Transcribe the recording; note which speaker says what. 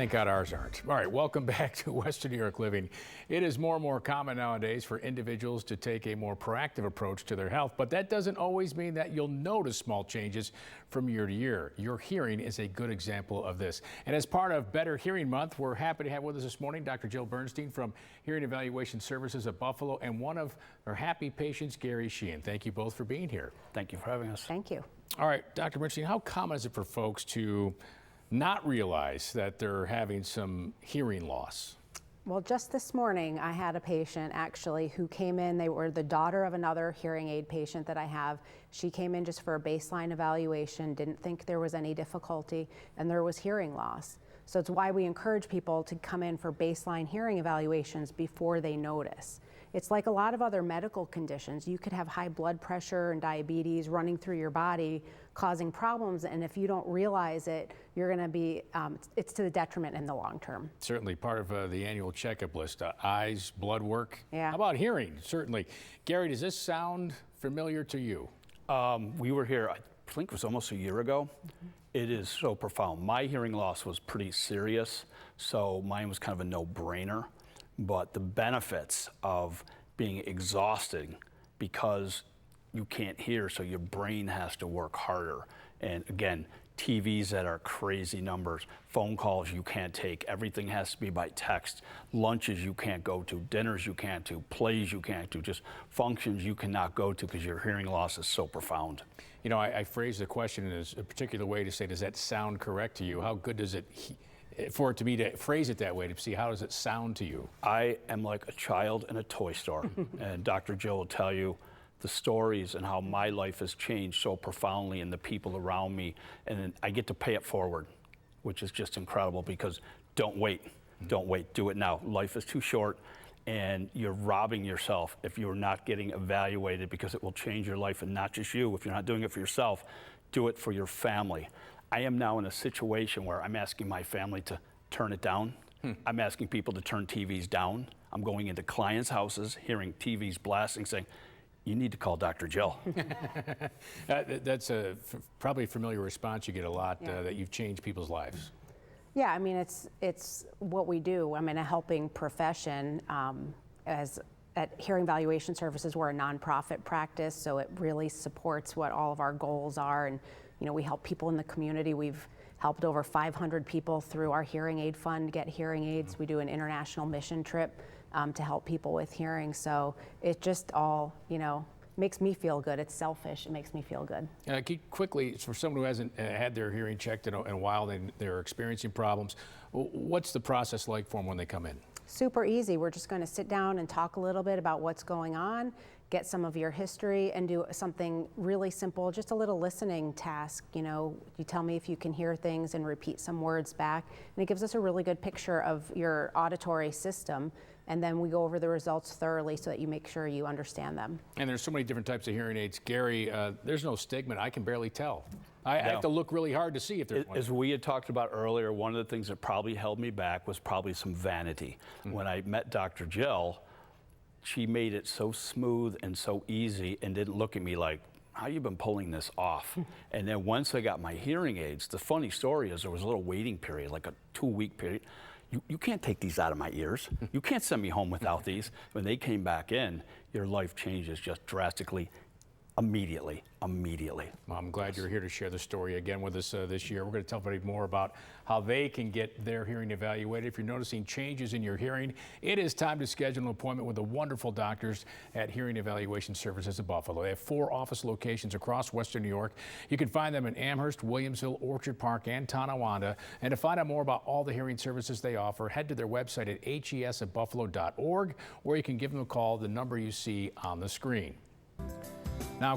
Speaker 1: Thank God ours aren't. All right, welcome back to Western New York Living. It is more and more common nowadays for individuals to take a more proactive approach to their health, but that doesn't always mean that you'll notice small changes from year to year. Your hearing is a good example of this. And as part of Better Hearing Month, we're happy to have with us this morning Dr. Jill Bernstein from Hearing Evaluation Services of Buffalo and one of our happy patients, Gary Sheehan. Thank you both for being here.
Speaker 2: Thank you for having us.
Speaker 3: Thank you.
Speaker 1: All right, Dr. Bernstein, how common is it for folks to not realize that they're having some hearing loss?
Speaker 3: Well, just this morning, I had a patient actually who came in. They were the daughter of another hearing aid patient that I have. She came in just for a baseline evaluation, didn't think there was any difficulty, and there was hearing loss. So it's why we encourage people to come in for baseline hearing evaluations before they notice. It's like a lot of other medical conditions. You could have high blood pressure and diabetes running through your body, causing problems, and if you don't realize it, you're going to be, it's to the detriment in the long term.
Speaker 1: Certainly part of the annual checkup list, eyes, blood work.
Speaker 3: Yeah.
Speaker 1: How about hearing? Certainly. Gary, does this sound familiar to you?
Speaker 2: We were here, I think it was almost a year ago. It is so profound. My hearing loss was pretty serious, so mine was kind of a no-brainer. But the benefits of being exhausted because you can't hear, so your brain has to work harder. And again, TVs that are crazy numbers, phone calls you can't take, everything has to be by text, lunches you can't go to, dinners you can't do, plays you can't do, just functions you cannot go to because your hearing loss is so profound.
Speaker 1: You know, I phrased the question in a particular way to say, does that sound correct to you? How good does it, for it to me to phrase it that way, to see how does it sound to you?
Speaker 2: I am like a child in a toy store, and Dr. Jill will tell you the stories and how my life has changed so profoundly and the people around me, and then I get to pay it forward, which is just incredible because don't wait, don't wait, do it now. Life is too short and you're robbing yourself if you're not getting evaluated because it will change your life, and not just you. If you're not doing it for yourself, do it for your family. I am now in a situation where I'm asking my family to turn it down. I'm asking people to turn TVs down. I'm going into clients' houses, hearing TVs blasting, saying, you need to call Dr. Jill.
Speaker 1: That's probably a familiar response you get a lot, that you've changed people's lives.
Speaker 3: Yeah, I mean, it's what we do. I'm in a helping profession. At Hearing Evaluation Services, we're a nonprofit practice, so it really supports what all of our goals are. And you know, we help people in the community. We've helped over 500 people through our hearing aid fund get hearing aids. We do an international mission trip to help people with hearing. So it just all, you know, makes me feel good. It's selfish. It makes me feel good.
Speaker 1: Quickly, for someone who hasn't had their hearing checked in a while and they're experiencing problems, what's the process like for them when they come in?
Speaker 3: Super easy. We're just going to sit down and talk a little bit about what's going on, get some of your history, and do something really simple, just a little listening task. You know, you tell me if you can hear things and repeat some words back, and it gives us a really good picture of your auditory system, and then we go over the results thoroughly so that you make sure you understand them. And
Speaker 1: there's so many different types of hearing aids. Gary, there's no stigma. I can barely tell. I have to look really hard to see if there's one.
Speaker 2: As we had talked about earlier, one of the things that probably held me back was probably some vanity. When I met Dr. Jill, she made it so smooth and so easy and didn't look at me like, how you been pulling this off? And then once I got my hearing aids, the funny story is there was a little waiting period, like a 2-week period. You can't take these out of my ears. You can't send me home without these. When they came back in, your life changes just drastically, immediately.
Speaker 1: Well, I'm glad you're here to share the story again with us this year. We're going to tell everybody more about how they can get their hearing evaluated. If you're noticing changes in your hearing, it is time to schedule an appointment with the wonderful doctors at Hearing Evaluation Services of Buffalo. They have 4 office locations across Western New York. You can find them in Amherst, Williamsville, Orchard Park, and Tonawanda. And to find out more about all the hearing services they offer, head to their website at hes@buffalo.org, or you can give them a call, the number you see on the screen. Now,